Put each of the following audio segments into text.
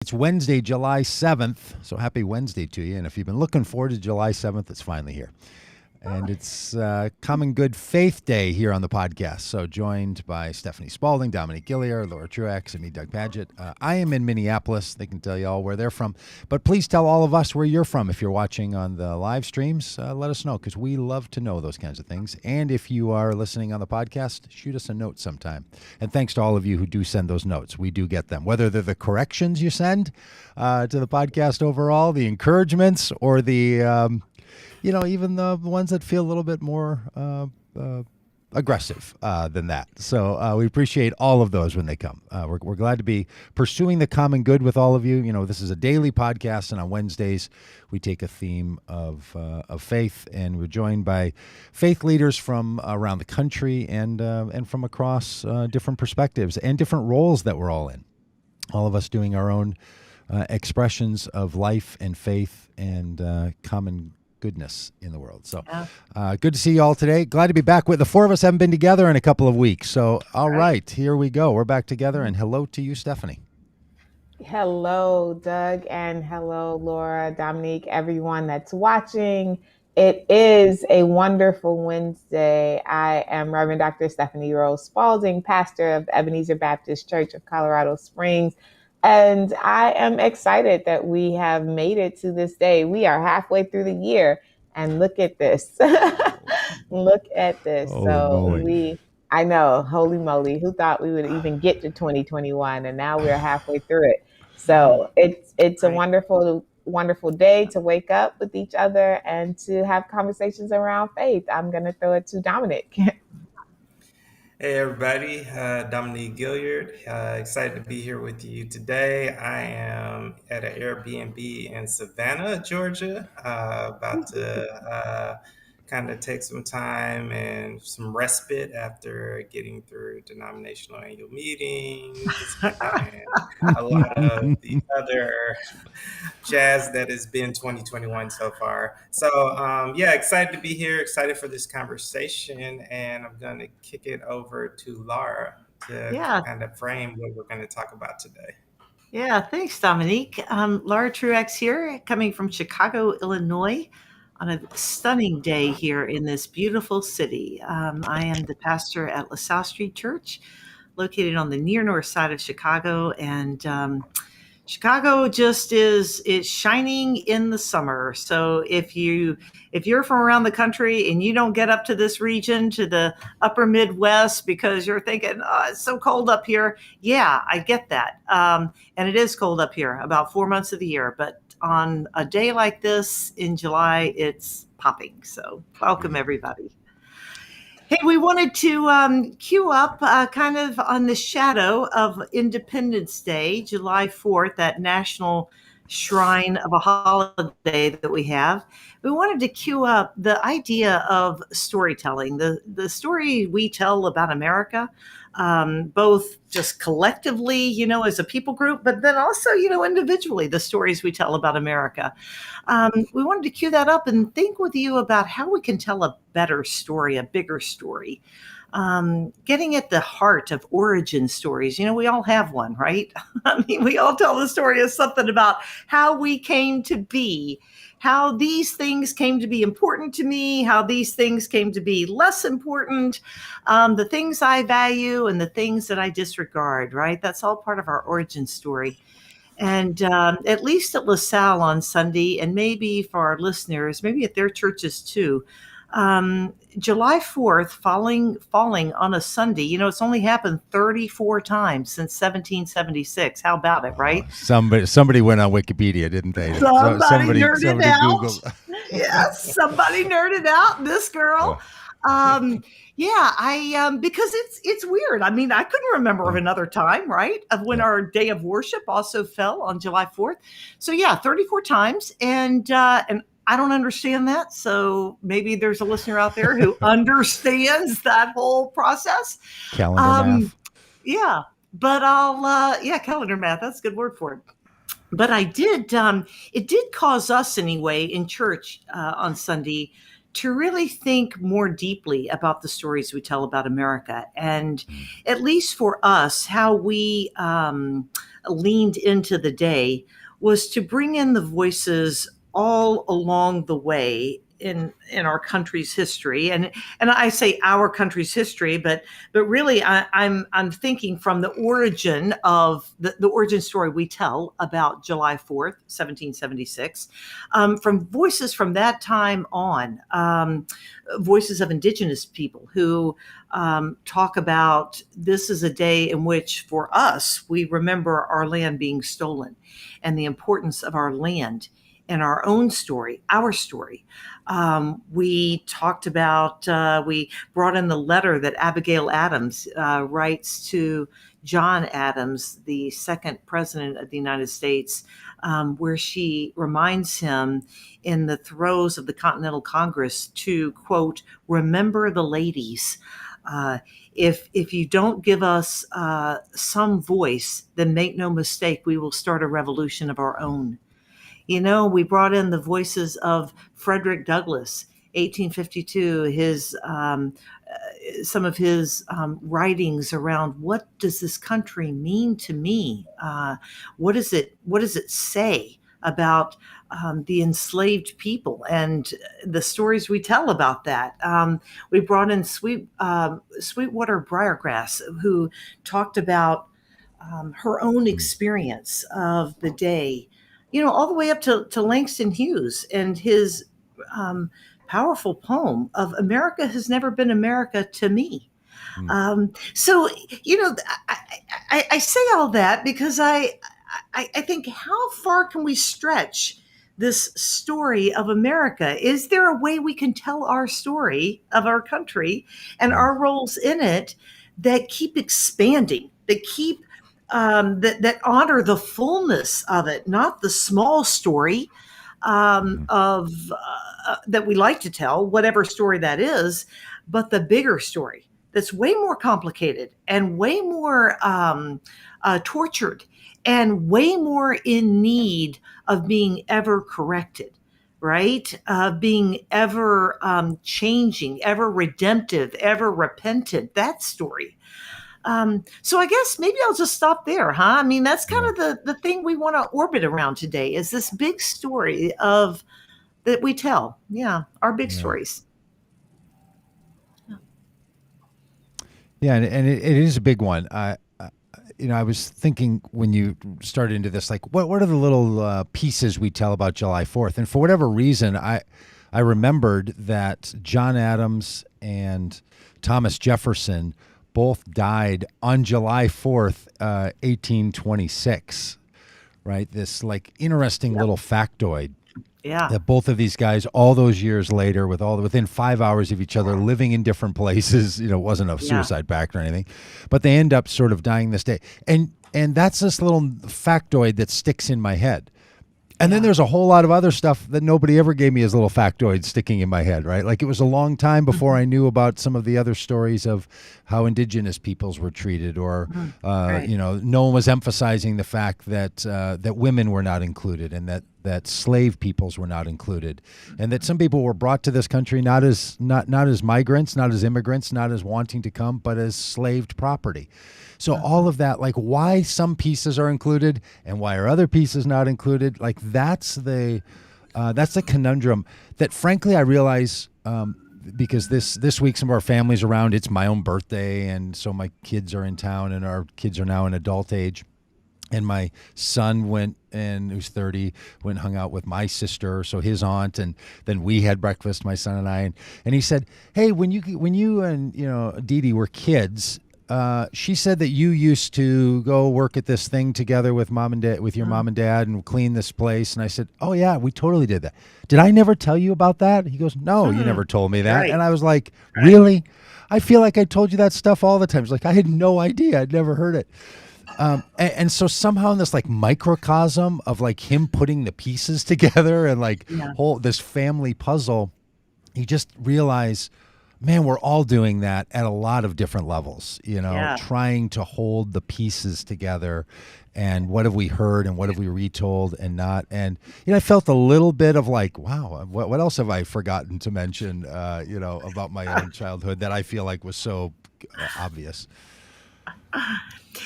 It's Wednesday, July 7th. So happy Wednesday to you. And if you've been looking forward to July 7th, it's finally here. And it's Common Good Faith Day here on the podcast. So joined by Stephany Spaulding, Dominique Gilliard, Laura Truax, and me, Doug Pagitt. I am in Minneapolis. They can tell you all where they're from. But please tell all of us where you're from. If you're watching on the live streams, let us know because we love to know those kinds of things. And if you are listening on the podcast, shoot us a note sometime. And thanks to all of you who do send those notes. We do get them. Whether they're the corrections you send to the podcast overall, the encouragements, or the... even the ones that feel a little bit more aggressive than that. So we appreciate all of those when they come. We're glad to be pursuing the common good with all of you. You know, this is a daily podcast, and on Wednesdays we take a theme of faith, and we're joined by faith leaders from around the country and from across different perspectives and different roles that we're all in. All of us doing our own expressions of life and faith and common goodness in the world. So good to see you all today. Glad to be back with the four of us. Haven't been together in a couple of weeks. So all right, here we go. We're back together, and hello to you, Stephany. Hello, Doug, and hello, Laura, Dominique, everyone that's watching. It is a wonderful Wednesday. I am Reverend Dr. Stephany Rose Spaulding, pastor of Ebenezer Baptist Church of Colorado Springs. And I am excited that we have made it to this day. We are halfway through the year, and look at this. Look at this. I know, holy moly, who thought we would even get to 2021? And now we're halfway through it. So it's a wonderful, wonderful day to wake up with each other and to have conversations around faith. I'm going to throw it to Dominic. Hey everybody, Dominique Gilliard. Excited to be here with you today. I am at an Airbnb in Savannah, Georgia, about to kind of take some time and some respite after getting through denominational annual meetings and a lot of the other jazz that has been 2021 so far. So excited to be here, excited for this conversation, and I'm going to kick it over to Laura to kind of frame what we're going to talk about today. Yeah, thanks, Dominique. Laura Truax here, coming from Chicago, Illinois, on a stunning day here in this beautiful city. I am the pastor at LaSalle Street Church, located on the near north side of Chicago, and Chicago just is shining in the summer. So if you're from around the country and you don't get up to this region, to the upper Midwest, because you're thinking, oh, it's so cold up here. Yeah, I get that. And it is cold up here about 4 months of the year. But on a day like this in July, it's popping. So welcome, everybody. Hey, we wanted to queue up kind of on the shadow of Independence Day, July 4th, that national shrine of a holiday that we have. We wanted to queue up the idea of storytelling, the story we tell about America, both just collectively, as a people group, but then also, individually, the stories we tell about America. We wanted to cue that up and think with you about how we can tell a better story, a bigger story. Getting at the heart of origin stories. We all have one, right? I mean, we all tell the story of something about how we came to be, how these things came to be important to me, how these things came to be less important, the things I value and the things that I disregard, right? That's all part of our origin story. And at least at LaSalle on Sunday, and maybe for our listeners, maybe at their churches too, July 4th falling on a Sunday, it's only happened 34 times since 1776. How about it, right? Somebody went on Wikipedia, didn't they? Somebody nerded out. Googled. Yes, somebody nerded out. This girl. Oh. Because it's weird. I mean, I couldn't remember of another time, right, of when our day of worship also fell on July 4th. So 34 times, and I don't understand that. So maybe there's a listener out there who understands that whole process. Calendar math. Yeah, but calendar math. That's a good word for it. But I did. It did cause us anyway in church on Sunday to really think more deeply about the stories we tell about America. And at least for us, how we leaned into the day was to bring in the voices all along the way in our country's history, and I say our country's history, but really I'm thinking from the origin of the origin story we tell about July 4th, 1776, from voices from that time on, voices of indigenous people who talk about this is a day in which, for us, we remember our land being stolen and the importance of our land and our own story, our story. We talked about, we brought in the letter that Abigail Adams writes to John Adams, the second president of the United States, where she reminds him in the throes of the Continental Congress to, quote, remember the ladies. If you don't give us some voice, then make no mistake, we will start a revolution of our own. You know, we brought in the voices of Frederick Douglass, 1852, his some of his writings around what does this country mean to me? What does it say about the enslaved people and the stories we tell about that? We brought in Sweetwater Briargrass, who talked about her own experience of the day, you know, all the way up to Langston Hughes and his powerful poem of America Has Never Been America to Me. So, you know, I say all that because I think, how far can we stretch this story of America? Is there a way we can tell our story of our country and our roles in it that keep expanding, that keep that honor the fullness of it, not the small story of that we like to tell, whatever story that is, but the bigger story that's way more complicated and way more tortured and way more in need of being ever corrected, right? Being ever changing, ever redemptive, ever repentant, that story. So I guess maybe I'll just stop there, huh? I mean, that's kind of the thing we want to orbit around today, is this big story of that we tell. Yeah, our big stories. Yeah, and it is a big one. You know, I was thinking when you started into this, like, what are the little pieces we tell about July 4th? And for whatever reason, I remembered that John Adams and Thomas Jefferson both died on July 4th, 1826, right? This like interesting little factoid. Yeah. That both of these guys, all those years later, within 5 hours of each other, living in different places, you know, it wasn't a suicide pact or anything, but they end up sort of dying this day. And that's this little factoid that sticks in my head. And then there's a whole lot of other stuff that nobody ever gave me as little factoids sticking in my head, right? Like, it was a long time before I knew about some of the other stories of how indigenous peoples were treated, or, you know, no one was emphasizing the fact that that women were not included, and that slave peoples were not included, and that some people were brought to this country not as migrants, not as immigrants, not as wanting to come, but as slaved property. So all of that, like why some pieces are included and why are other pieces not included, like that's the conundrum that, frankly, I realize because this week some of our family's around. It's my own birthday, and so my kids are in town, and our kids are now in adult age. And my son went, and who's 30, went and hung out with my sister, so his aunt, and then we had breakfast, my son and I, and he said, "Hey, when you and Dee Dee were kids, she said that you used to go work at this thing together with mom and dad, with your mom and dad, and clean this place." And I said, "Oh yeah, we totally did that. Did I never tell you about that?" He goes, "No, you never told me that." Right. And I was like, "Really? I feel like I told you that stuff all the time." It's like, I had no idea. I'd never heard it. And so somehow in this like microcosm of like him putting the pieces together and like this family puzzle, you just realize, man, we're all doing that at a lot of different levels, trying to hold the pieces together and what have we heard and what have we retold and not. And I felt a little bit of like, wow, what else have I forgotten to mention, about my own childhood that I feel like was so obvious.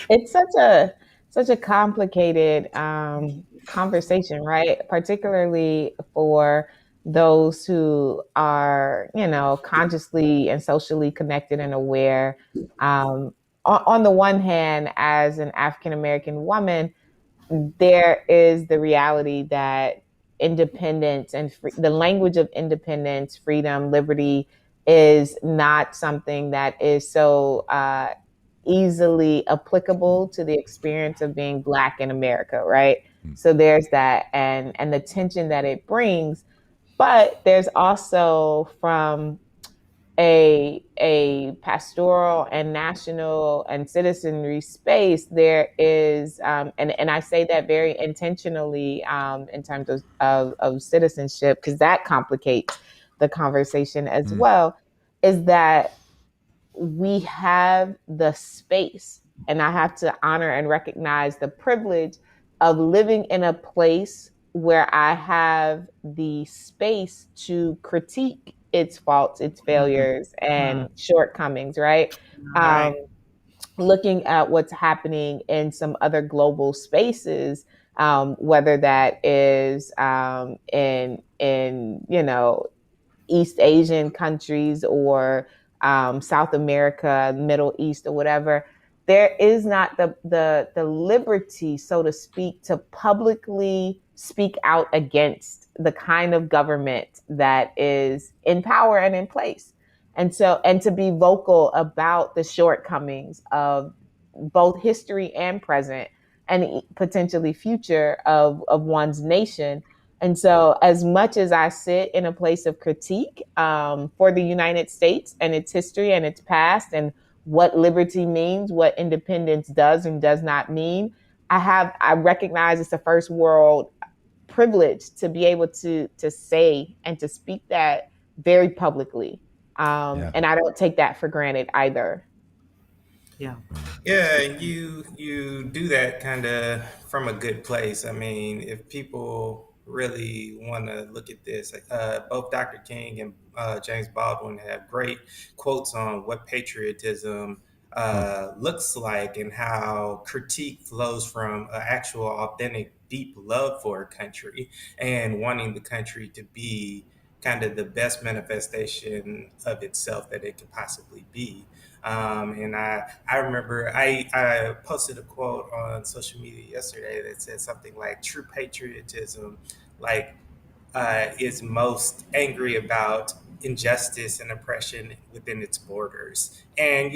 It's such a complicated conversation, right? Particularly for those who are, consciously and socially connected and aware. On the one hand, as an African American woman, there is the reality that independence and the language of independence, freedom, liberty is not something that is so easily applicable to the experience of being Black in America, right? So there's that, and the tension that it brings. But there's also, from a pastoral and national and citizenry space, there is, and I say that very intentionally, in terms of citizenship, because that complicates the conversation as well, is that we have the space, and I have to honor and recognize the privilege of living in a place where I have the space to critique its faults, its failures, and shortcomings, right? Right. Looking at what's happening in some other global spaces, whether that is in East Asian countries, or South America, Middle East, or whatever, there is not the liberty, so to speak, to publicly speak out against the kind of government that is in power and in place. And to be vocal about the shortcomings of both history and present, and potentially future of one's nation. And so, as much as I sit in a place of critique for the United States and its history and its past, and what liberty means, what independence does and does not mean, I recognize it's a first world privilege to be able to say and to speak that very publicly. And I don't take that for granted either. Yeah. Yeah, and you do that kind of from a good place. I mean, if people really want to look at this, both Dr. King and James Baldwin have great quotes on what patriotism looks like, and how critique flows from actual, authentic, deep love for a country and wanting the country to be kind of the best manifestation of itself that it could possibly be. And I remember I posted a quote on social media yesterday that said something like, true patriotism, like, is most angry about injustice and oppression within its borders. And,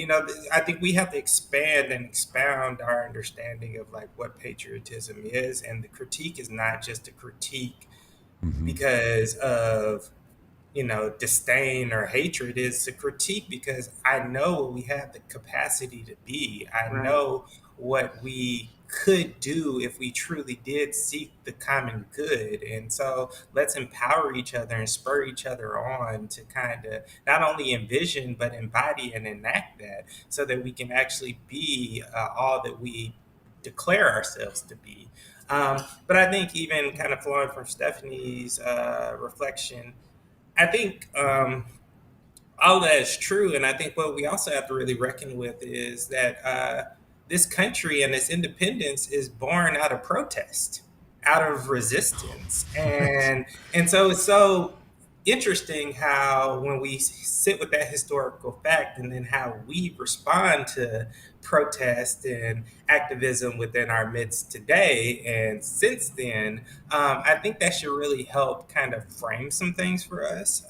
I think we have to expand and expound our understanding of like what patriotism is. And the critique is not just a critique because of disdain or hatred. Is a critique because I know what we have the capacity to be. I know what we could do if we truly did seek the common good. And so let's empower each other and spur each other on to kind of not only envision, but embody and enact that, so that we can actually be all that we declare ourselves to be. But I think, even kind of flowing from Stephanie's reflection, I think all that is true. And I think what we also have to really reckon with is that this country and its independence is born out of protest, out of resistance. And so it's so interesting how, when we sit with that historical fact, and then how we respond to protest and activism within our midst today and since then, I think that should really help kind of frame some things for us.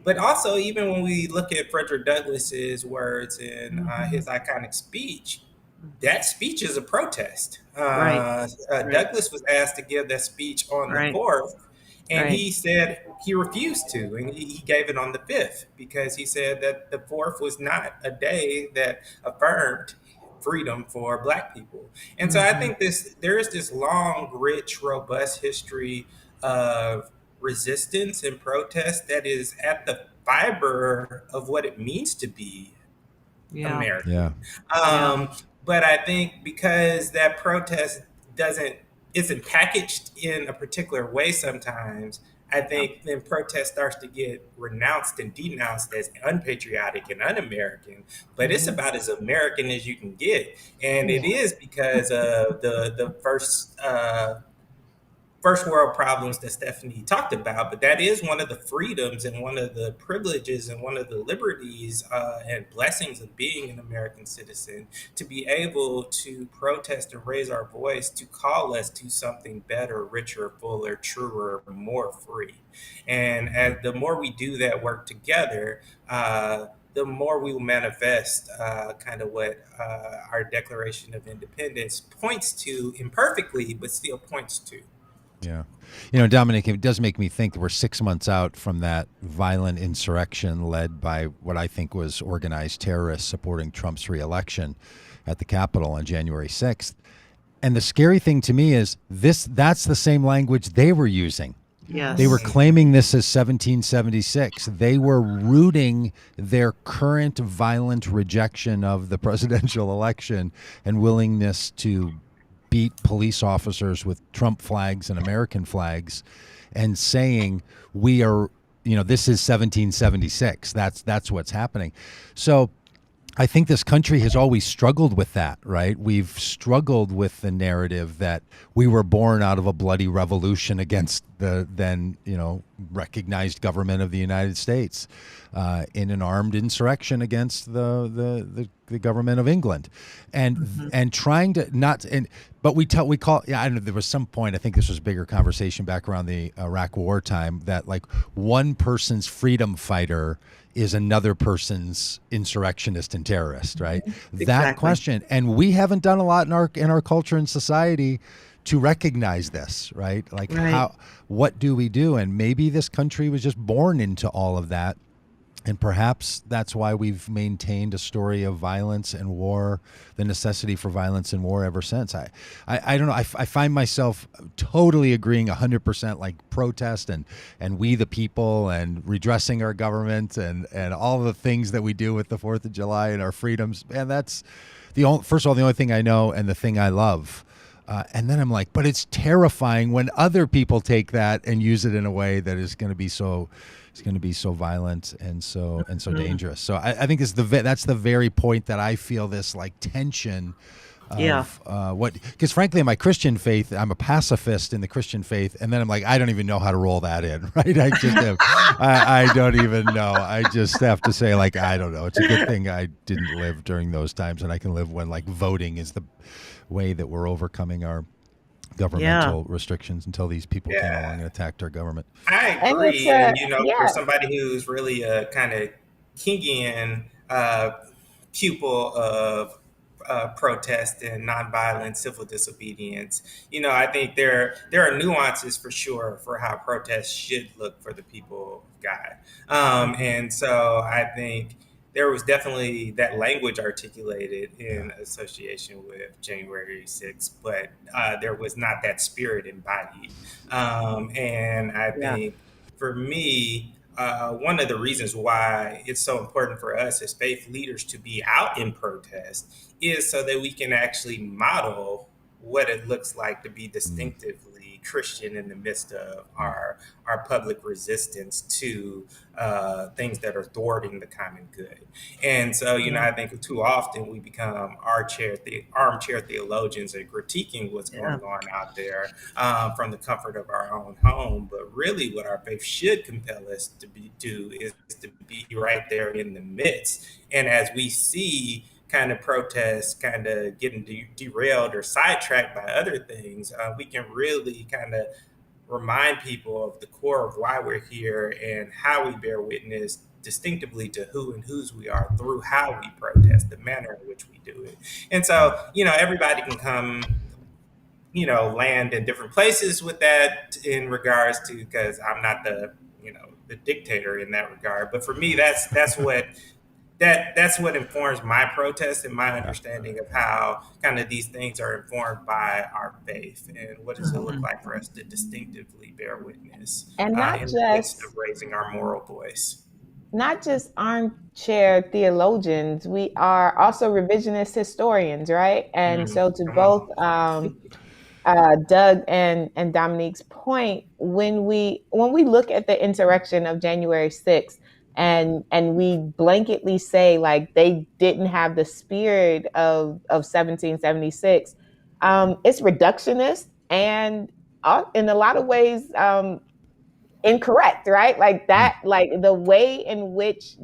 But also, even when we look at Frederick Douglass's words in his iconic speech, that speech is a protest. Douglass was asked to give that speech on the 4th, and he said he refused to, and he gave it on the 5th, because he said that the 4th was not a day that affirmed freedom for Black people. And so I think there is this long, rich, robust history of resistance and protest that is at the fiber of what it means to be American. But I think because that protest doesn't isn't packaged in a particular way sometimes, I think then protest starts to get renounced and denounced as unpatriotic and un-American. But it's about as American as you can get, and it Yeah. is because of the first world problems that Stephanie talked about, but that is one of the freedoms and one of the privileges and one of the liberties and blessings of being an American citizen, to be able to protest and raise our voice to call us to something better, richer, fuller, truer, more free. And as the more we do that work together, the more we will manifest kind of what our Declaration of Independence points to imperfectly, but still points to. Yeah. Dominic, it does make me think that we're 6 months out from that violent insurrection led by what I think was organized terrorists supporting Trump's reelection at the Capitol on January 6th. And the scary thing to me is that's the same language they were using. Yes. They were claiming this as 1776. They were rooting their current violent rejection of the presidential election and willingness to beat police officers with Trump flags and American flags and saying we are, this is 1776. That's what's happening. So I think this country has always struggled with that, right? We've struggled with the narrative that we were born out of a bloody revolution against the then, recognized government of the United States in an armed insurrection against the government of England, and trying to not but we call I don't know, there was some point, I think this was a bigger conversation back around the Iraq war time, that like one person's freedom fighter is another person's insurrectionist and terrorist, right? Exactly. That question, and we haven't done a lot in our culture and society to recognize this, right? Like what do we do? And maybe this country was just born into all of that. And perhaps that's why we've maintained a story of violence and war, the necessity for violence and war ever since. I don't know. I find myself totally agreeing 100%, like protest and we the people and redressing our government and all the things that we do with the 4th of July and our freedoms. And that's first of all, the only thing I know and the thing I love. And then I'm like, but it's terrifying when other people take that and use it in a way that is going to be so violent and so dangerous. So I think that's the very point that I feel this like tension of because frankly in my Christian faith, I'm a pacifist in the Christian faith, and then I'm like, I don't even know how to roll that in, right? I just have, I don't even know. I just have to say, like, I don't know. It's a good thing I didn't live during those times, and I can live when like voting is the way that we're overcoming our governmental restrictions until these people came along and attacked our government. I agree. And, for somebody who's really a kind of Kingian pupil of protest and nonviolent civil disobedience, I think there are nuances for sure for how protests should look for the people of God. And so I think there was definitely that language articulated in association with January 6th, but there was not that spirit embodied. And I think for me, one of the reasons why it's so important for us as faith leaders to be out in protest is so that we can actually model what it looks like to be distinctively Christian in the midst of our public resistance to things that are thwarting the common good. And so, I think too often we become armchair theologians and critiquing what's going on out there from the comfort of our own home. But really what our faith should compel us to do is to be right there in the midst. And as we see kind of protests kind of getting derailed or sidetracked by other things, we can really kind of remind people of the core of why we're here and how we bear witness distinctively to who and whose we are through how we protest, the manner in which we do it. And so, everybody can come, land in different places with that in regards to, because I'm not the dictator in that regard. But for me, that's what informs my protest and my understanding of how kind of these things are informed by our faith and what does it look like for us to distinctively bear witness and not in just the midst of raising our moral voice. not just armchair theologians, we are also revisionist historians, right? And so to Come both on. Doug and Dominique's point, when we look at the insurrection of January 6th and we blanketly say like they didn't have the spirit of 1776, it's reductionist and in a lot of ways incorrect, right? Like that, like the way in which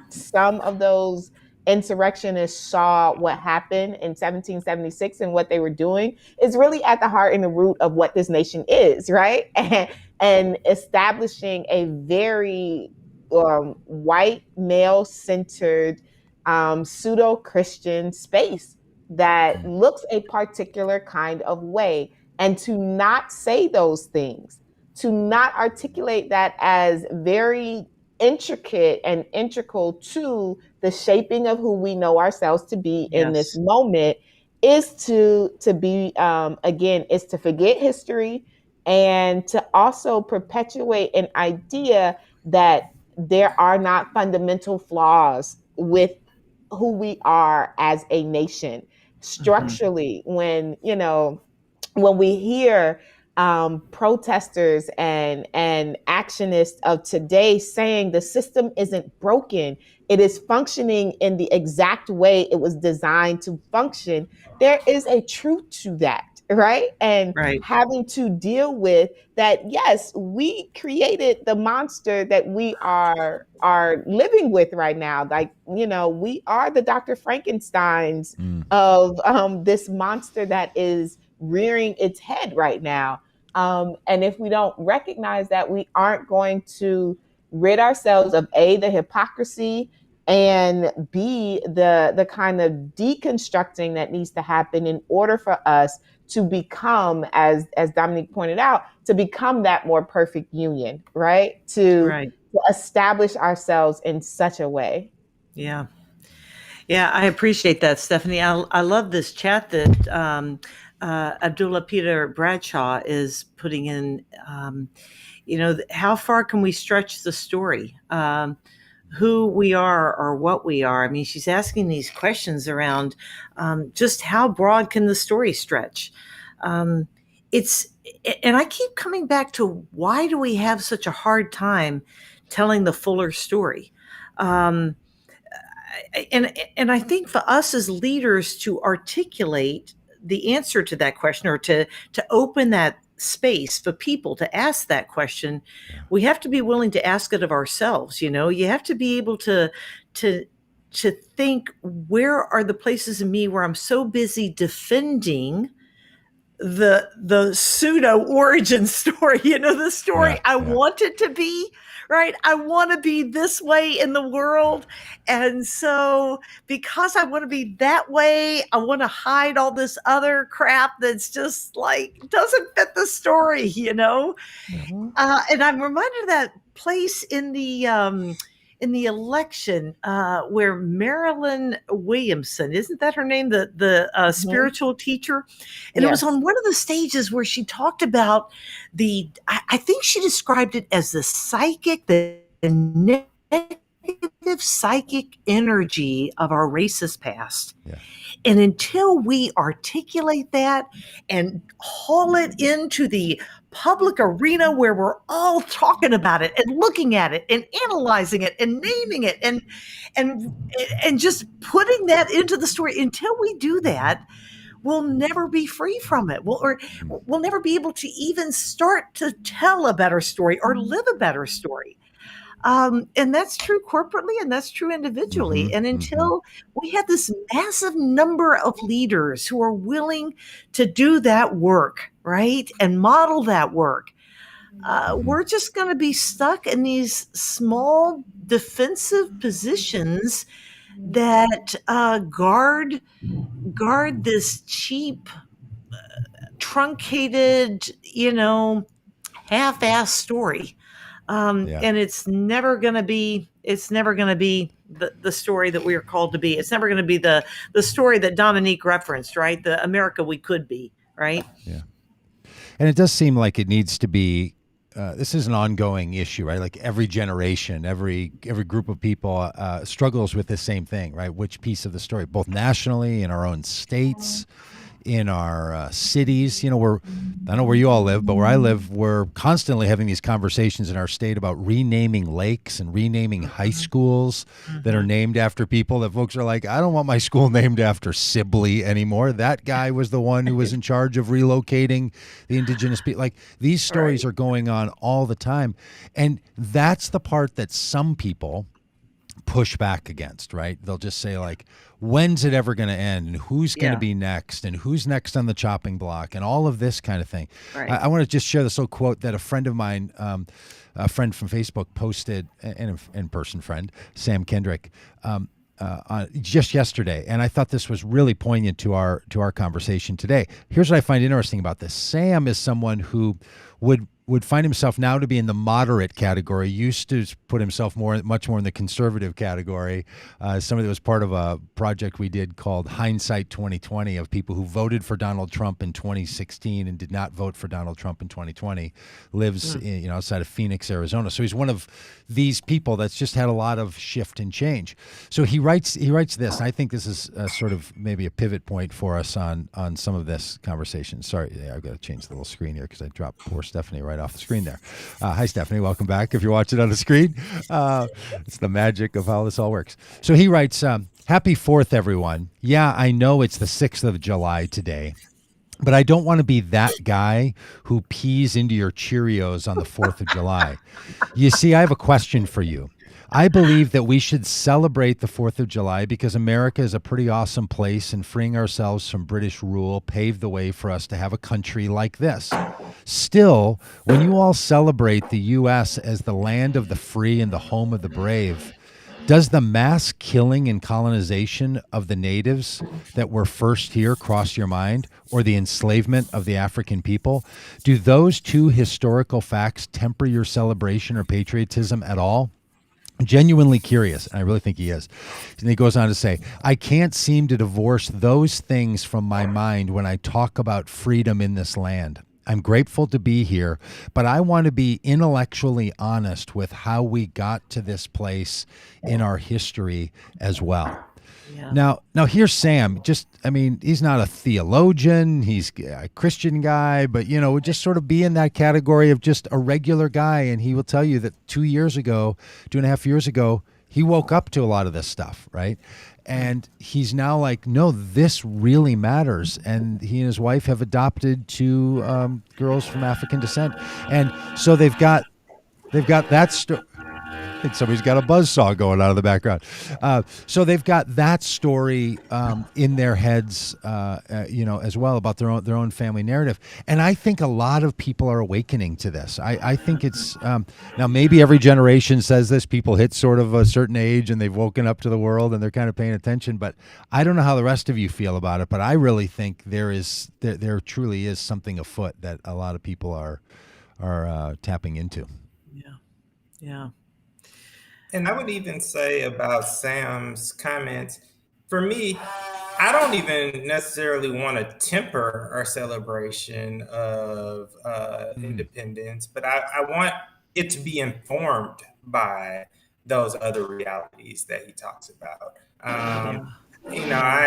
some of those insurrectionists saw what happened in 1776 and what they were doing is really at the heart and the root of what this nation is, right? And establishing a very white, male centered, pseudo Christian space that looks a particular kind of way. And to not say those things, to not articulate that as very intricate and integral to the shaping of who we know ourselves to be in this Yes. moment is to be again is to forget history and to also perpetuate an idea that there are not fundamental flaws with who we are as a nation structurally. When we hear protesters and actionists of today saying the system isn't broken, it is functioning in the exact way it was designed to function, there is a truth to that, right? And Right. having to deal with that, yes, we created the monster that we are living with right now. Like, we are the Dr. Frankensteins of this monster that is rearing its head right now. And if we don't recognize that, we aren't going to rid ourselves of the hypocrisy, and the kind of deconstructing that needs to happen in order for us to become, as Dominique pointed out, to become that more perfect union, right? To Right. establish ourselves in such a way. Yeah. Yeah, I appreciate that, Stephanie. I love this chat that Abdullah Peter Bradshaw is putting in. How far can we stretch the story? Who we are or what we are. I mean, she's asking these questions around just how broad can the story stretch? And I keep coming back to, why do we have such a hard time telling the fuller story? And I think for us as leaders to articulate the answer to that question, or to open that space for people to ask that question, we have to be willing to ask it of ourselves. You have to be able to think, where are the places in me where I'm so busy defending the pseudo origin story, the story I want it to be, right? I want to be this way in the world. And so because I want to be that way, I want to hide all this other crap that's just like doesn't fit the story, Mm-hmm. And I'm reminded of that place in the election where Marilyn Williamson, isn't that her name, the spiritual teacher? And it was on one of the stages where she talked about I think she described it as the negative psychic energy of our racist past. Yeah. And until we articulate that and haul it into the public arena where we're all talking about it and looking at it and analyzing it and naming it and just putting that into the story, until we do that, we'll never be free from it. We'll never be able to even start to tell a better story or live a better story. And that's true corporately, and that's true individually. Mm-hmm, and until we have this massive number of leaders who are willing to do that work, right, and model that work, we're just going to be stuck in these small defensive positions that guard this cheap, truncated, half-assed story. And it's never going to be the story that we are called to be. It's never going to be the story that Dominique referenced, right? The America we could be, right? Yeah. And it does seem like it needs to be this is an ongoing issue, right? Like every generation, every group of people struggles with the same thing, right? Which piece of the story, both nationally in our own states, in our cities. I don't know where you all live, but where I live, we're constantly having these conversations in our state about renaming lakes and renaming high schools that are named after people that folks are like, I don't want my school named after Sibley anymore. That guy was the one who was in charge of relocating the indigenous people. Like, these stories are going on all the time. And that's the part that some people push back against, right? They'll just say, like, when's it ever going to end, and who's going to be next, and who's next on the chopping block, and all of this kind of thing. Right. I want to just share this little quote that a friend of mine, a friend from Facebook, posted, an in-person friend, Sam Kendrick, just yesterday, and I thought this was really poignant to our conversation today. Here's what I find interesting about this. Sam is someone who would find himself now to be in the moderate category. Used to put himself much more in the conservative category. Somebody that was part of a project we did called Hindsight 2020 of people who voted for Donald Trump in 2016 and did not vote for Donald Trump in 2020. Lives outside of Phoenix, Arizona. So he's one of these people that's just had a lot of shift and change. So he writes this. And I think this is sort of maybe a pivot point for us on some of this conversation. Sorry, I've got to change the little screen here because I dropped poor Stephany right off the screen there. Hi, Stephany. Welcome back. If you're watching on the screen, it's the magic of how this all works. So he writes, happy 4th, everyone. Yeah, I know it's the 6th of July today, but I don't want to be that guy who pees into your Cheerios on the 4th of July. You see, I have a question for you. I believe that we should celebrate the 4th of July because America is a pretty awesome place, and freeing ourselves from British rule paved the way for us to have a country like this. Still, when you all celebrate the U.S. as the land of the free and the home of the brave, does the mass killing and colonization of the natives that were first here cross your mind, or the enslavement of the African people? Do those two historical facts temper your celebration or patriotism at all? I'm genuinely curious, and I really think he is. And he goes on to say, I can't seem to divorce those things from my mind when I talk about freedom in this land. I'm grateful to be here, but I want to be intellectually honest with how we got to this place in our history as well. Yeah. Now here's Sam. He's not a theologian. He's a Christian guy, but, would just sort of be in that category of just a regular guy. And he will tell you that 2.5 years ago, he woke up to a lot of this stuff, right? And he's now like, no, this really matters. And he and his wife have adopted 2 girls from African descent. And so they've got that story. I think somebody's got a buzzsaw going on in the background. So they've got that story in their heads, as well, about their own family narrative. And I think a lot of people are awakening to this. I think it's now maybe every generation says this. People hit sort of a certain age and they've woken up to the world and they're kind of paying attention. But I don't know how the rest of you feel about it. But I really think there truly is something afoot that a lot of people are tapping into. Yeah. And I would even say about Sam's comments, for me, I don't even necessarily want to temper our celebration of independence, but I want it to be informed by those other realities that he talks about. I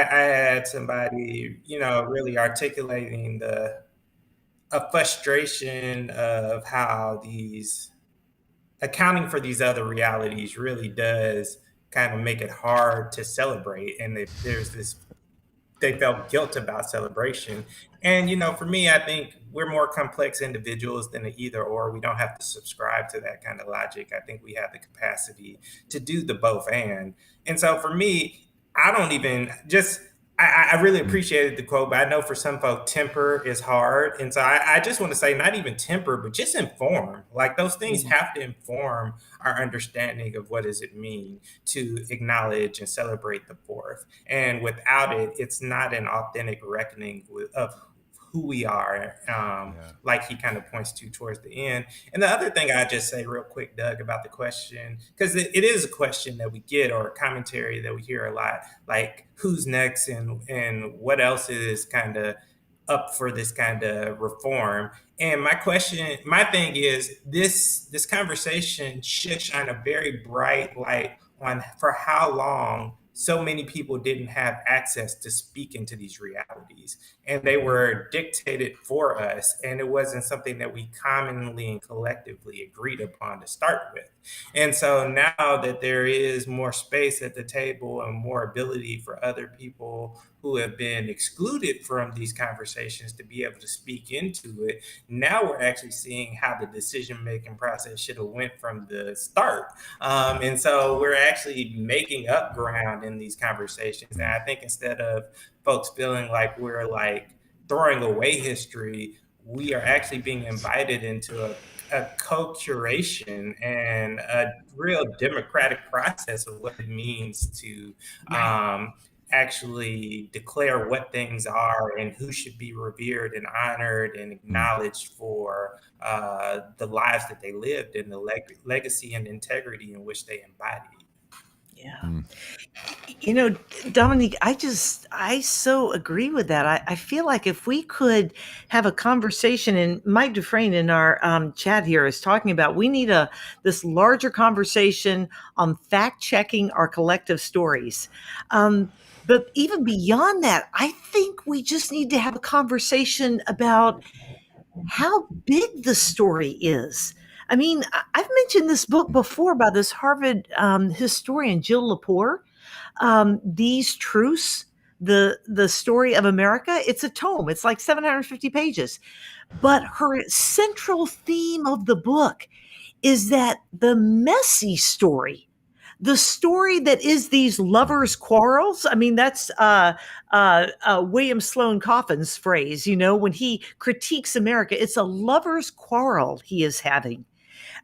had somebody, really articulating a frustration of how accounting for these other realities really does kind of make it hard to celebrate. And they felt guilt about celebration. And, for me, I think we're more complex individuals than an either or. We don't have to subscribe to that kind of logic. I think we have the capacity to do the both and. And so for me, I don't even I really appreciated the quote, but I know for some folks, temper is hard. And so I just want to say, not even temper, but just inform. Like, those things have to inform our understanding of what does it mean to acknowledge and celebrate the 4th. And without it, it's not an authentic reckoning of who we are, like he kind of points to towards the end. And the other thing I just say real quick, Doug, about the question, because it is a question that we get, or a commentary that we hear a lot, like who's next and what else is kind of up for this kind of reform. And my thing is, this conversation should shine a very bright light on for how long so many people didn't have access to speak into these realities, and they were dictated for us, and it wasn't something that we commonly and collectively agreed upon to start with. And so now that there is more space at the table and more ability for other people who have been excluded from these conversations to be able to speak into it, now we're actually seeing how the decision making process should have went from the start. And so we're actually making up ground in these conversations. And I think instead of folks feeling like we're like throwing away history, we are actually being invited into a co-curation and a real democratic process of what it means to actually declare what things are and who should be revered and honored and acknowledged for the lives that they lived and the legacy and integrity in which they embodied. Yeah. Dominique, I so agree with that. I feel like if we could have a conversation, and Mike Dufresne in our chat here is talking about, we need this larger conversation on fact checking our collective stories. But even beyond that, I think we just need to have a conversation about how big the story is. I mean, I've mentioned this book before by this Harvard historian, Jill Lepore. These Truths, the story of America. It's a tome. It's like 750 pages. But her central theme of the book is that the messy story, the story that is these lovers' quarrels. I mean, that's William Sloane Coffin's phrase, when he critiques America. It's a lover's quarrel he is having.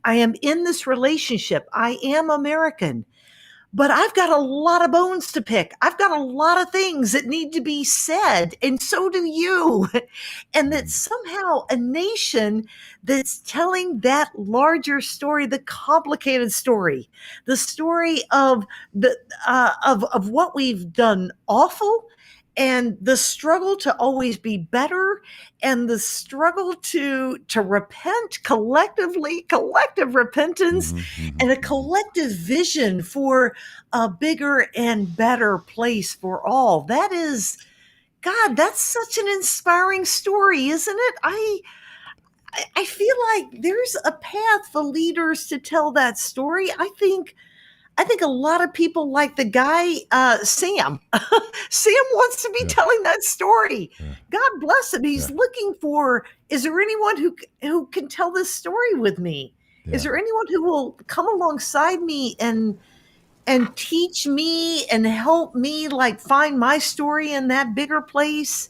I am in this relationship. I am American. But I've got a lot of bones to pick. I've got a lot of things that need to be said, and so do you. And that somehow a nation that's telling that larger story, the complicated story, the story of of what we've done awful, and the struggle to always be better, and the struggle to repent collectively, collective repentance, and a collective vision for a bigger and better place for all. That is, God, that's such an inspiring story, isn't it? I feel like there's a path for leaders to tell that story. I think a lot of people, like the guy, Sam. Sam wants to be telling that story. Yeah. God bless him. He's looking for, is there anyone who can tell this story with me? Yeah. Is there anyone who will come alongside me and teach me and help me like find my story in that bigger place?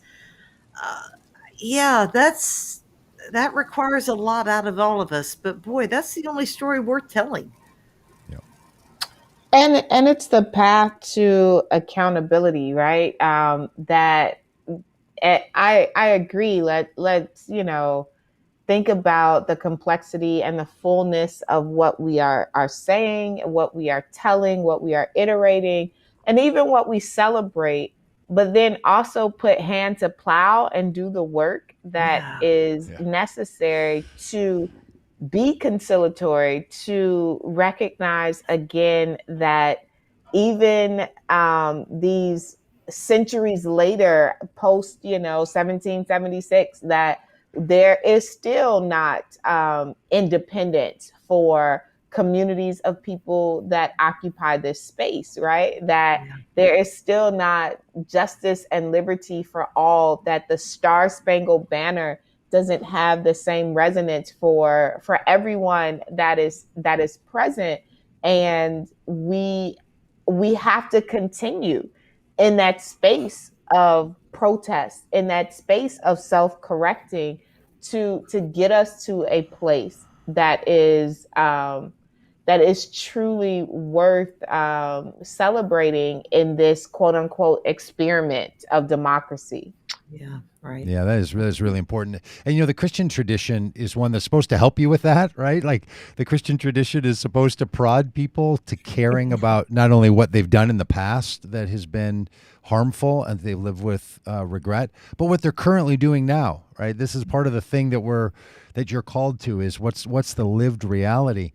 That requires a lot out of all of us. But boy, that's the only story worth telling. And it's the path to accountability, right? That I agree. Let's think about the complexity and the fullness of what we are saying, what we are telling, what we are iterating, and even what we celebrate. But then also put hand to plow and do the work that is necessary to be conciliatory, to recognize again that even these centuries later, post 1776, that there is still not independence for communities of people that occupy this space, right? That there is still not justice and liberty for all, that the Star-Spangled Banner doesn't have the same resonance for everyone that is present. And we have to continue in that space of protest, in that space of self-correcting, to get us to a place that is truly worth celebrating in this quote unquote experiment of democracy. Yeah, right. Yeah, that is really important. And, the Christian tradition is one that's supposed to help you with that, right? Like the Christian tradition is supposed to prod people to caring about not only what they've done in the past that has been harmful and they live with regret. But what they're currently doing now, right? This is part of the thing that you're called to is what's the lived reality.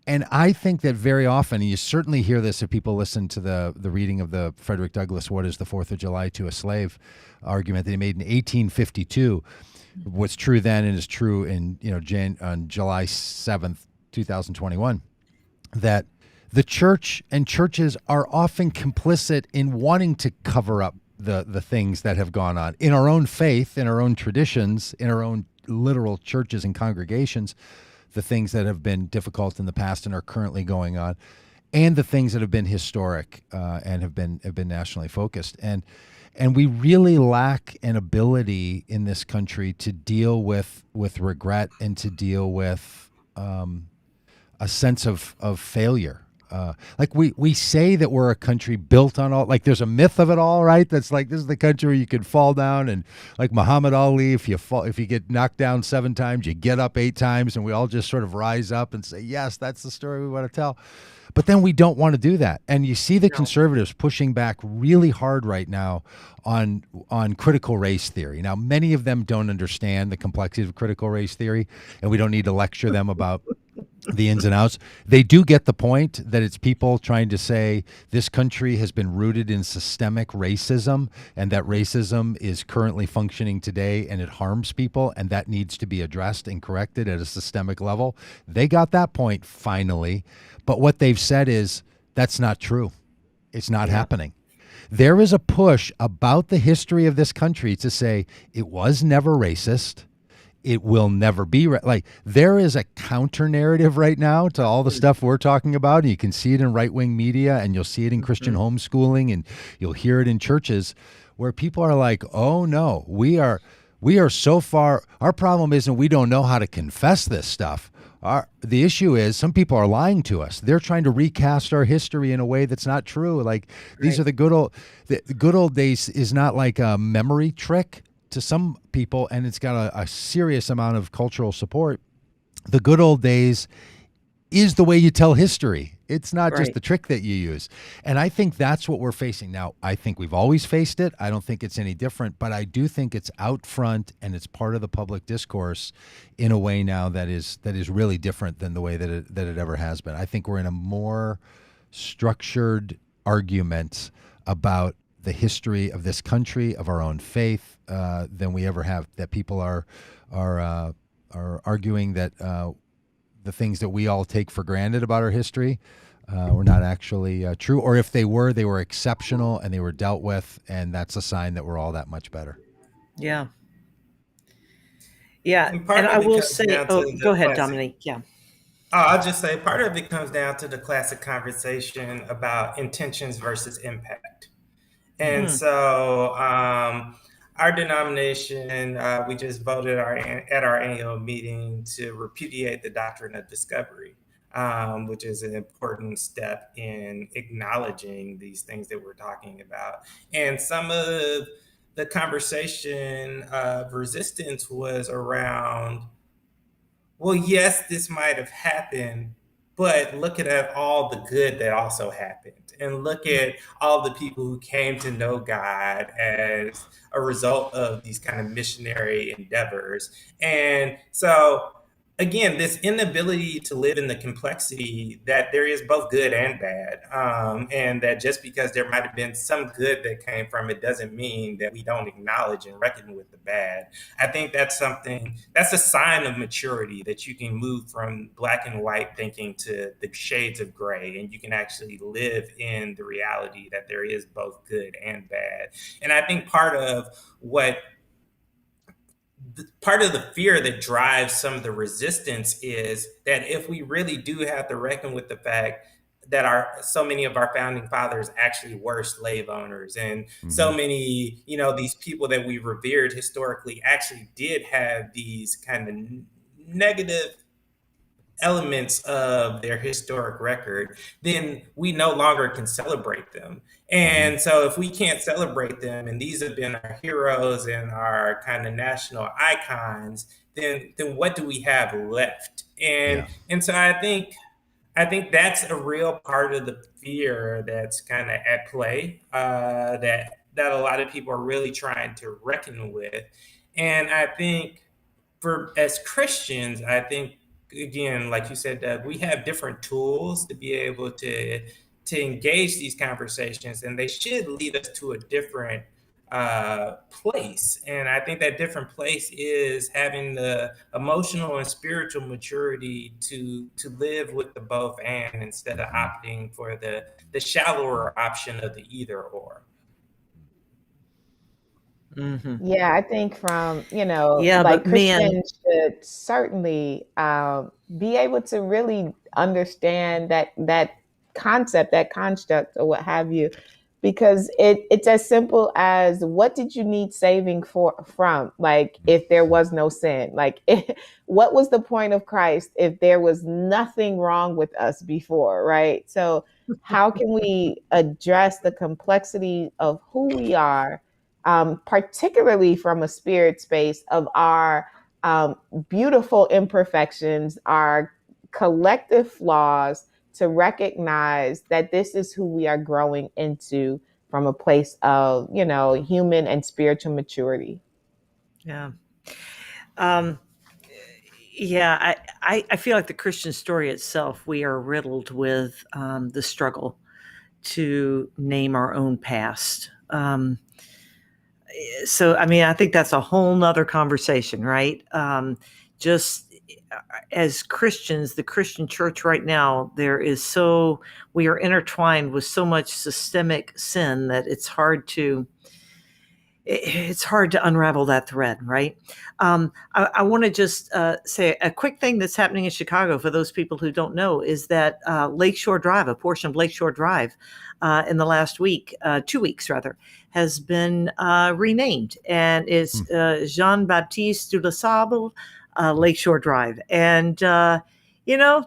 And I think that very often, and you certainly hear this if people listen to the reading of the Frederick Douglass "What is the Fourth of July to a Slave" argument that he made in 1852. What's true then and is true in on July 7th, 2021, that the church and churches are often complicit in wanting to cover up the things that have gone on in our own faith, in our own traditions, in our own literal churches and congregations, the things that have been difficult in the past and are currently going on, and the things that have been historic and have been nationally focused. And we really lack an ability in this country to deal with regret and to deal with a sense of failure. Like we say that we're a country built on all, like there's a myth of it all, right? That's like, this is the country where you can fall down, and like Muhammad Ali, if you get knocked down 7 times, you get up 8 times, and we all just sort of rise up and say, yes, that's the story we want to tell. But then we don't want to do that. And you see the conservatives pushing back really hard right now on critical race theory. Now, many of them don't understand the complexity of critical race theory, and we don't need to lecture them about the ins and outs. They do get the point that it's people trying to say this country has been rooted in systemic racism, and that racism is currently functioning today and it harms people, and that needs to be addressed and corrected at a systemic level. They got that point finally. But what they've said is that's not true. It's not happening. There is a push about the history of this country to say it was never racist. It will never be like there is a counter narrative right now to all the stuff we're talking about. And you can see it in right-wing media, and you'll see it in Christian homeschooling, and you'll hear it in churches where people are like, oh no, we are so far. Our problem isn't we don't know how to confess this stuff. The issue is some people are lying to us. They're trying to recast our history in a way that's not true. Like these are the good old days is not like a memory trick to some people, and it's got a serious amount of cultural support. The good old days is the way you tell history. It's not just the trick that you use. And I think that's what we're facing now. I think we've always faced it. I don't think it's any different, but I do think it's out front and it's part of the public discourse in a way now that is really different than the way that it ever has been. I think we're in a more structured argument about the history of this country, of our own faith, than we ever have. That people are arguing that the things that we all take for granted about our history were not actually true, or if they were exceptional and they were dealt with, and that's a sign that we're all that much better. Yeah. And I will say, go ahead, Dominique. Yeah. I'll just say part of it comes down to the classic conversation about intentions versus impact. And so our denomination, we just voted at our annual meeting to repudiate the doctrine of discovery, which is an important step in acknowledging these things that we're talking about. And some of the conversation of resistance was around, well, yes, this might have happened, but look at all the good that also happened. And look at all the people who came to know God as a result of these kind of missionary endeavors. And so, again, this inability to live in the complexity that there is both good and bad. And that just because there might have been some good that came from it doesn't mean that we don't acknowledge and reckon with the bad. I think that's a sign of maturity, that you can move from black and white thinking to the shades of gray, and you can actually live in the reality that there is both good and bad. And I think part of the fear that drives some of the resistance is that if we really do have to reckon with the fact that so many of our founding fathers actually were slave owners, and so many, these people that we revered historically actually did have these kind of negative elements of their historic record, then we no longer can celebrate them. And so if we can't celebrate them, and these have been our heroes and our kind of national icons, then what do we have left? And so I think that's a real part of the fear that's kind of at play, that that a lot of people are really trying to reckon with. And I think as Christians, I think, again, like you said, Doug, we have different tools to be able to engage these conversations, and they should lead us to a different place. And I think that different place is having the emotional and spiritual maturity to live with the both and, instead of opting for the shallower option of the either or. Mm-hmm. Yeah, I think from, Yeah, like but man, Christians should certainly be able to really understand that concept, that construct, or what have you, because it's as simple as, what did you need saving from? Like, if there was no sin, like what was the point of Christ if there was nothing wrong with us before, right? So how can we address the complexity of who we are, particularly from a spirit space, of our beautiful imperfections, our collective flaws, to recognize that this is who we are growing into from a place of, human and spiritual maturity. yeah. Um, yeah, I feel like the Christian story itself, we are riddled with the struggle to name our own past. So, I mean, I think that's a whole nother conversation, right? Just as Christians, the Christian church right now, we are intertwined with so much systemic sin that it's hard to unravel that thread, right? I want to just say a quick thing that's happening in Chicago for those people who don't know is that Lakeshore Drive, a portion of Lakeshore Drive, in the last week, 2 weeks rather, has been renamed, and it's Jean-Baptiste du Sable Lakeshore Drive. And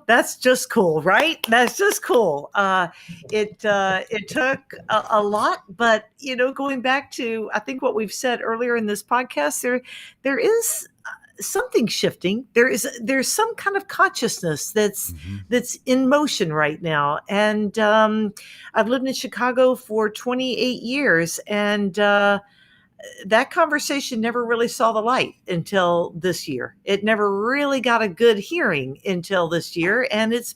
that's just cool, right? That's just cool. It took a lot, but going back to, I think, what we've said earlier in this podcast, there is something shifting. There's some kind of consciousness that's in motion right now. And I've lived in Chicago for 28 years, and that conversation never really saw the light until this year. It never really got a good hearing until this year, and it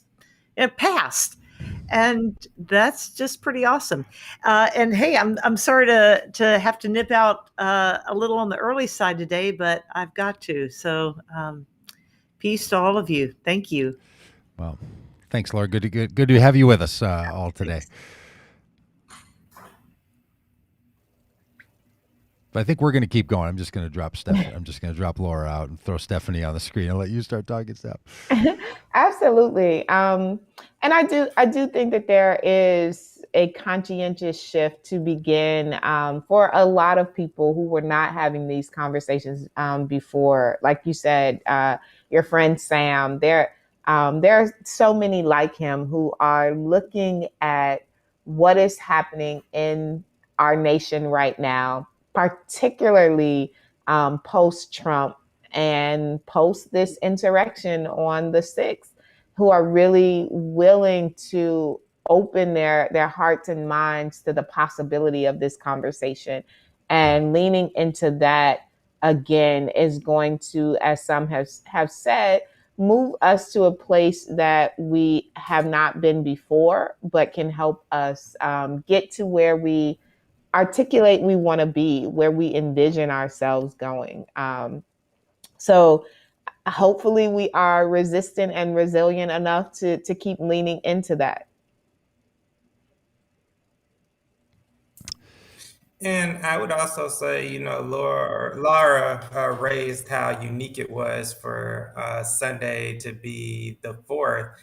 passed. And that's just pretty awesome. And hey, I'm sorry to have to nip out a little on the early side today, but I've got to. So peace to all of you. Thank you. Well, thanks, Laura. Good to have you with us all today. Thanks. But I think we're going to keep going. I'm just going to drop Laura out and throw Stephany on the screen and let you start talking stuff. Absolutely. And I do think that there is a conscientious shift to begin, for a lot of people who were not having these conversations before. Like you said, your friend Sam, there are so many like him who are looking at what is happening in our nation right now, particularly post-Trump and post this insurrection on the 6th, who are really willing to open their hearts and minds to the possibility of this conversation. And leaning into that, again, is going to, as some have said, move us to a place that we have not been before, but can help us get to where we articulate we want to be, where we envision ourselves going. So hopefully we are resistant and resilient enough to keep leaning into that. And I would also say, Laura raised how unique it was for Sunday to be the 4th.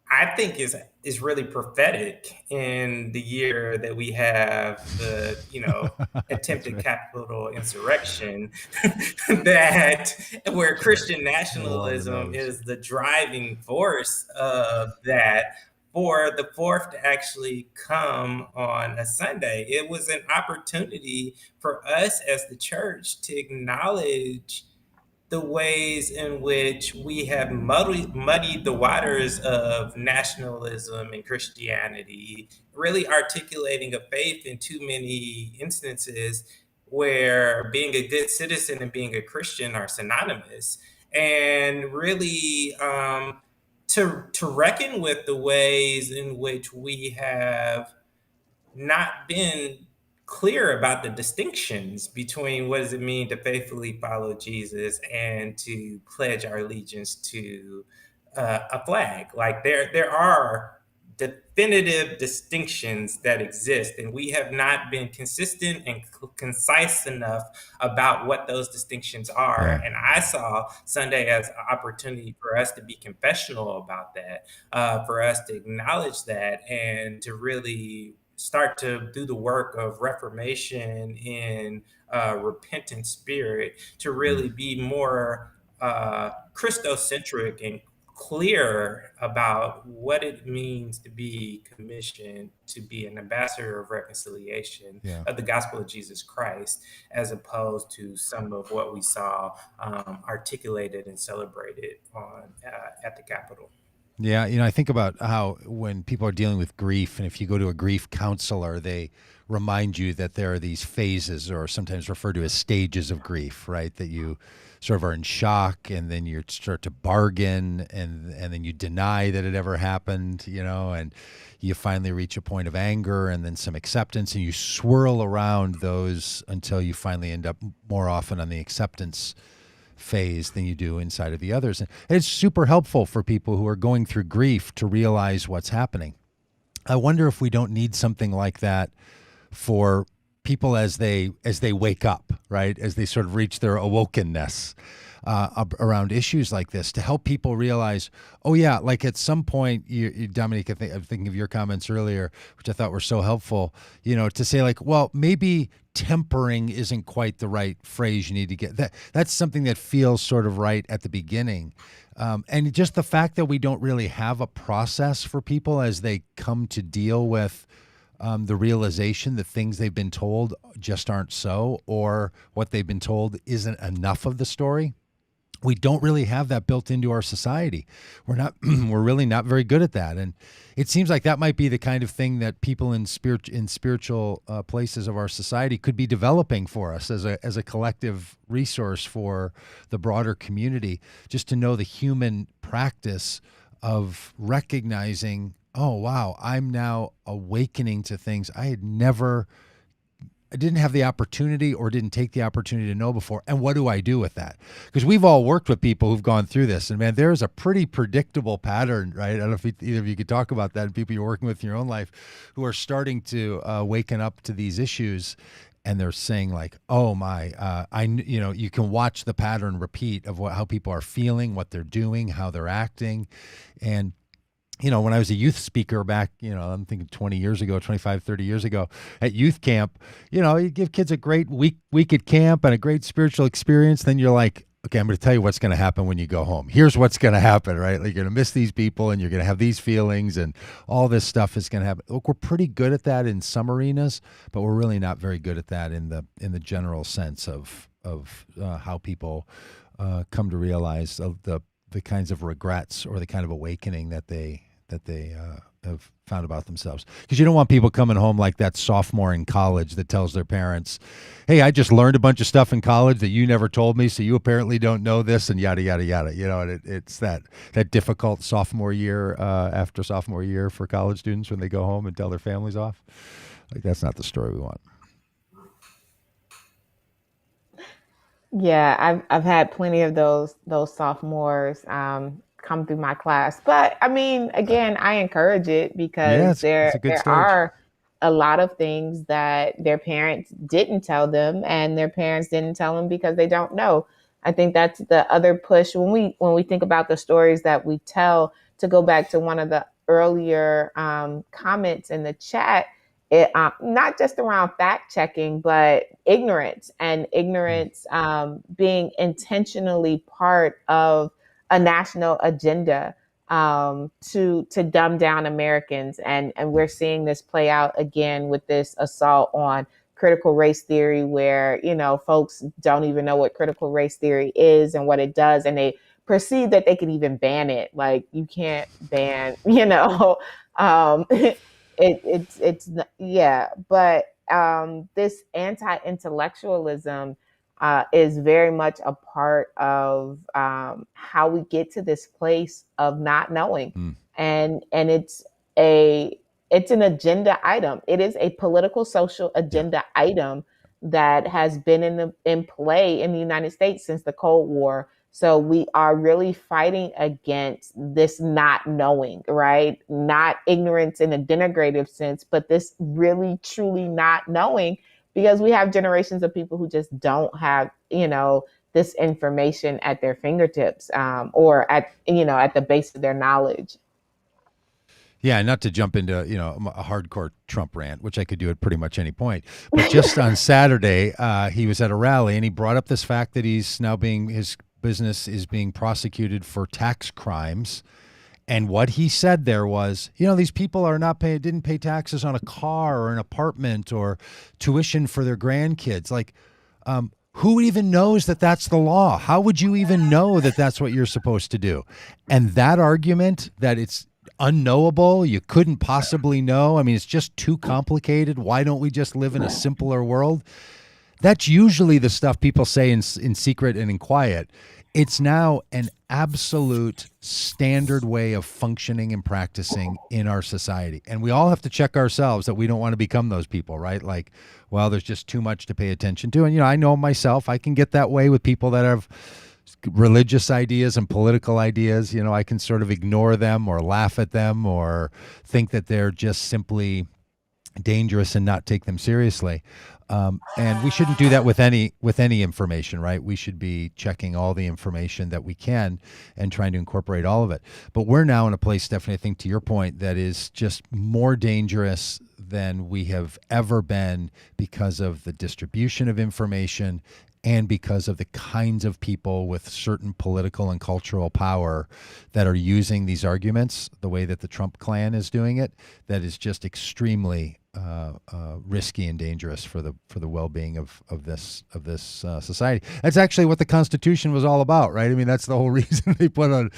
I think is really prophetic in the year that we have the attempted right. Capitol insurrection, that where Christian nationalism nose. is the driving force of that. For the 4th to actually come on a Sunday, it was an opportunity for us as the church to acknowledge the ways in which we have muddied the waters of nationalism and Christianity, really articulating a faith in too many instances where being a good citizen and being a Christian are synonymous, and really to reckon with the ways in which we have not been clear about the distinctions between what does it mean to faithfully follow Jesus and to pledge our allegiance to a flag. Like there are definitive distinctions that exist, and we have not been consistent and concise enough about what those distinctions are. Yeah. And I saw Sunday as an opportunity for us to be confessional about that, for us to acknowledge that, and to really start to do the work of reformation in repentant spirit, to really be more Christocentric and clear about what it means to be commissioned to be an ambassador of reconciliation Yeah. of the gospel of Jesus Christ, as opposed to some of what we saw articulated and celebrated on at the Capitol. Yeah, I think about how when people are dealing with grief, and if you go to a grief counselor, they remind you that there are these phases, or sometimes referred to as stages of grief, right? That you sort of are in shock, and then you start to bargain, and then you deny that it ever happened, and you finally reach a point of anger, and then some acceptance, and you swirl around those until you finally end up more often on the acceptance phase than you do inside of the others. And it's super helpful for people who are going through grief to realize what's happening. I wonder if we don't need something like that for people as they wake up, right? As they sort of reach their awokenness around issues like this, to help people realize, oh yeah, like at some point, Dominique, I'm thinking of your comments earlier, which I thought were so helpful, to say like, well, maybe tempering isn't quite the right phrase you need to get. That's something that feels sort of right at the beginning. And just the fact that we don't really have a process for people as they come to deal with the realization that things they've been told just aren't so, or what they've been told isn't enough of the story. We don't really have that built into our society. We're really not very good at that. And it seems like that might be the kind of thing that people in spiritual places of our society could be developing for us as a collective resource for the broader community, just to know the human practice of recognizing, oh, wow, I'm now awakening to things I didn't have the opportunity or didn't take the opportunity to know before. And what do I do with that? Because we've all worked with people who've gone through this, and man, there's a pretty predictable pattern, right? I don't know if either of you could talk about that, and people you're working with in your own life who are starting to waken up to these issues, and they're saying like, oh my, you can watch the pattern repeat of how people are feeling, what they're doing, how they're acting. And when I was a youth speaker back, I'm thinking 20 years ago, 25, 30 years ago at youth camp, you give kids a great week at camp and a great spiritual experience. Then you're like, okay, I'm going to tell you what's going to happen when you go home. Here's what's going to happen, right? Like, you're going to miss these people, and you're going to have these feelings, and all this stuff is going to happen. Look, we're pretty good at that in some arenas, but we're really not very good at that in the general sense of how people come to realize the kinds of regrets or the kind of awakening that they have found about themselves. Because you don't want people coming home like that sophomore in college that tells their parents, hey, I just learned a bunch of stuff in college that you never told me, so you apparently don't know this, and yada, yada, yada. And it's that difficult sophomore year, after sophomore year for college students when they go home and tell their families off. Like, that's not the story we want. Yeah, I've had plenty of those sophomores come through my class. But I mean, again, I encourage it because it's a good there stage. are a lot of things that their parents didn't tell them, and their parents didn't tell them because they don't know. I think that's the other push when we think about the stories that we tell. To go back to one of the earlier comments in the chat, it not just around fact checking, but ignorance being intentionally part of a national agenda to dumb down Americans. And we're seeing this play out again with this assault on critical race theory where, folks don't even know what critical race theory is and what it does. And they perceive that they could even ban it. Like, you can't ban, yeah. But this anti-intellectualism is very much a part of how we get to this place of not knowing. And it's an agenda item. It is a political social agenda item that has been in play in the United States since the Cold War. So we are really fighting against this not knowing, right? Not ignorance in a denigrative sense, but this really truly not knowing, because we have generations of people who just don't have, this information at their fingertips, or at the base of their knowledge. Yeah, not to jump into a hardcore Trump rant, which I could do at pretty much any point. But just on Saturday, he was at a rally and he brought up this fact that his business is being prosecuted for tax crimes. And what he said there was, these people didn't pay taxes on a car or an apartment or tuition for their grandkids. Like, who even knows that that's the law? How would you even know that that's what you're supposed to do? And that argument that it's unknowable, you couldn't possibly know, I mean, it's just too complicated. Why don't we just live in a simpler world? That's usually the stuff people say in secret and in quiet. It's now an absolute standard way of functioning and practicing in our society. And we all have to check ourselves that we don't want to become those people, right? Like, well, there's just too much to pay attention to. And, I know myself, I can get that way with people that have religious ideas and political ideas. I can sort of ignore them or laugh at them or think that they're just simply dangerous and not take them seriously. And we shouldn't do that with any information, right? We should be checking all the information that we can and trying to incorporate all of it. But we're now in a place, Stephany, I think to your point, that is just more dangerous than we have ever been because of the distribution of information and because of the kinds of people with certain political and cultural power that are using these arguments the way that the Trump clan is doing it, that is just extremely risky and dangerous for the well-being of this society. That's actually what the Constitution was all about, right? I mean, that's the whole reason they put a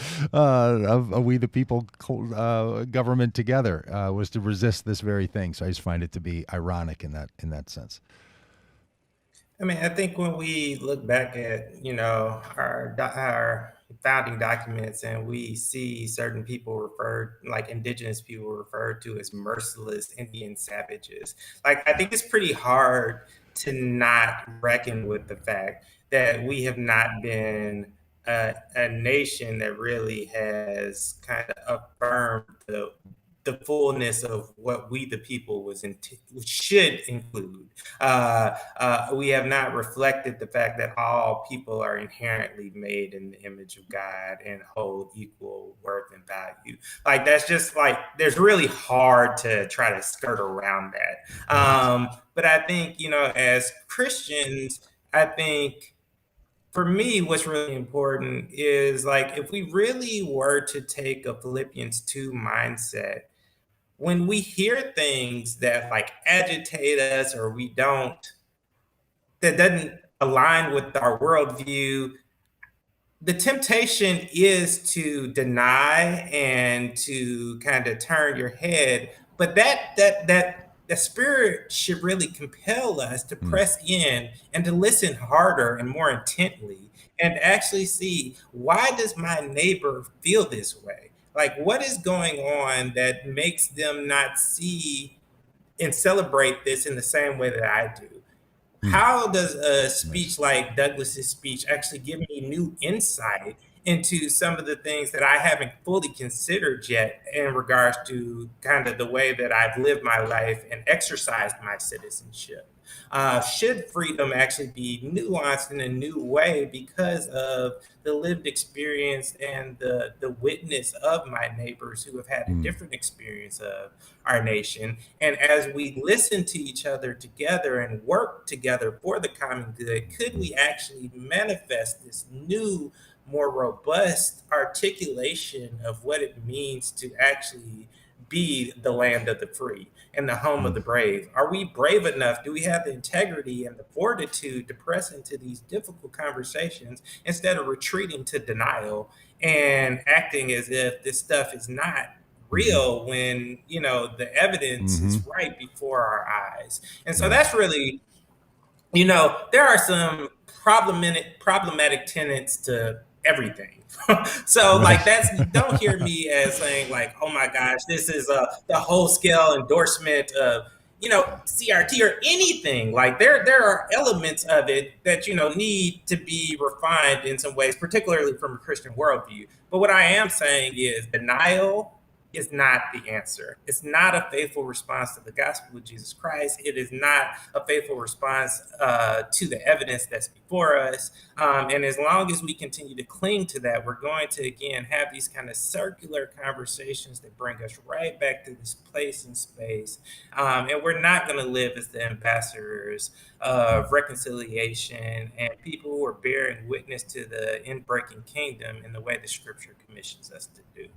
We the People government together, was to resist this very thing. So I just find it to be ironic in that sense. I mean, I think when we look back at, our founding documents and we see certain people like indigenous people referred to as merciless Indian savages, like, I think it's pretty hard to not reckon with the fact that we have not been a nation that really has kind of affirmed the fullness of what we the people should include. We have not reflected the fact that all people are inherently made in the image of God and hold equal worth and value. Like, that's just like, there's really hard to try to skirt around that. But I think, as Christians, I think for me, what's really important is, like, if we really were to take a Philippians 2 mindset, when we hear things that like agitate us or that doesn't align with our worldview, the temptation is to deny and to kind of turn your head. But that the spirit should really compel us to press in and to listen harder and more intently and actually see, why does my neighbor feel this way? Like, what is going on that makes them not see and celebrate this in the same way that I do? How does a speech like Douglas's speech actually give me new insight into some of the things that I haven't fully considered yet in regards to kind of the way that I've lived my life and exercised my citizenship? Should freedom actually be nuanced in a new way because of the lived experience and the witness of my neighbors who have had a different experience of our nation? And as we listen to each other together and work together for the common good, could we actually manifest this new, more robust articulation of what it means to actually be the land of the free and the home of the brave? Are we brave enough? Do we have the integrity and the fortitude to press into these difficult conversations instead of retreating to denial and acting as if this stuff is not real when, the evidence is right before our eyes? And so that's really, there are some problematic tenets to everything. So like don't hear me as saying like, oh my gosh, this is the whole scale endorsement of CRT or anything. Like there are elements of it that need to be refined in some ways, particularly from a Christian worldview. But what I am saying is denial is not the answer. It's not a faithful response to the gospel of Jesus Christ. It is not a faithful response to the evidence that's before us. And as long as we continue to cling to that, we're going to, again, have these kind of circular conversations that bring us right back to this place and space. And we're not going to live as the ambassadors of reconciliation and people who are bearing witness to the inbreaking kingdom in the way the scripture commissions us to do.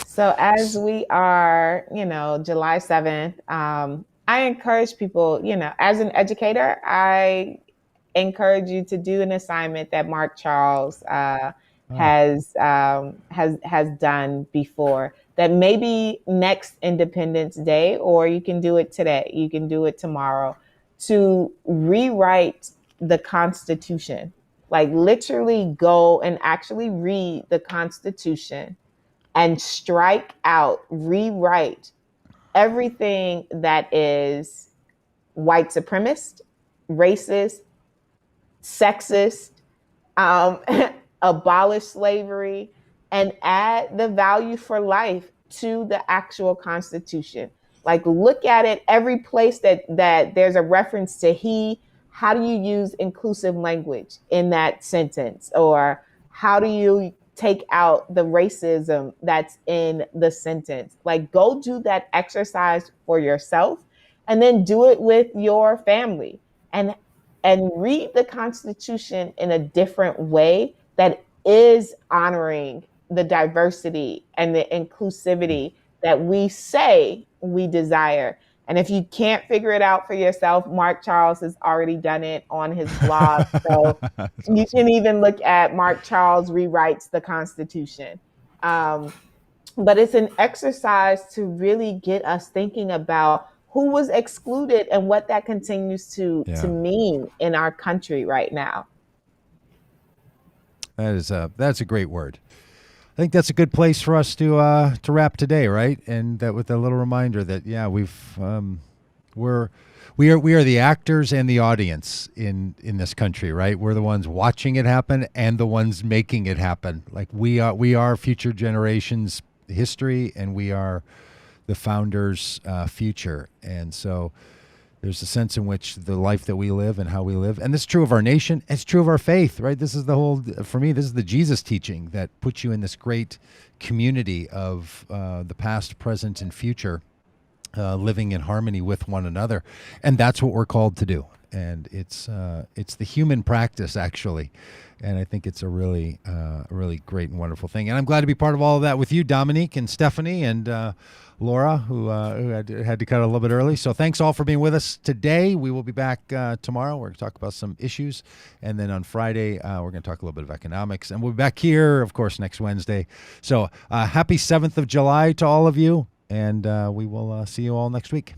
So as we are, July 7th, I encourage people, as an educator, I encourage you to do an assignment that Mark Charles has done before, that maybe next Independence Day, or you can do it today, you can do it tomorrow, to rewrite the Constitution. Like literally go and actually read the Constitution and strike out, rewrite everything that is white supremacist, racist, sexist, abolish slavery, and add the value for life to the actual Constitution. Like look at it, every place that there's a reference to he, how do you use inclusive language in that sentence? Or how do you take out the racism that's in the sentence? Like go do that exercise for yourself and then do it with your family and read the Constitution in a different way that is honoring the diversity and the inclusivity that we say we desire. And if you can't figure it out for yourself, Mark Charles has already done it on his blog. So you can even look at Mark Charles Rewrites the Constitution. But it's an exercise to really get us thinking about who was excluded and what that continues to mean in our country right now. That's a great word. I think that's a good place for us to wrap today, right? And that with a little reminder that we are the actors and the audience in this country, right? We're the ones watching it happen and the ones making it happen. Like we are future generations' history, and we are the founders' future. And so there's a sense in which the life that we live and how we live, and this is true of our nation, it's true of our faith, right? This is for me, this is the Jesus teaching that puts you in this great community of the past, present, and future, living in harmony with one another. And that's what we're called to do. And it's the human practice, actually. And I think it's a really great and wonderful thing. And I'm glad to be part of all of that with you, Dominique and Stephany and Laura, who had to cut a little bit early. So thanks all for being with us today. We will be back tomorrow. We're going to talk about some issues. And then on Friday, we're going to talk a little bit of economics. And we'll be back here, of course, next Wednesday. So happy 7th of July to all of you. And we will see you all next week.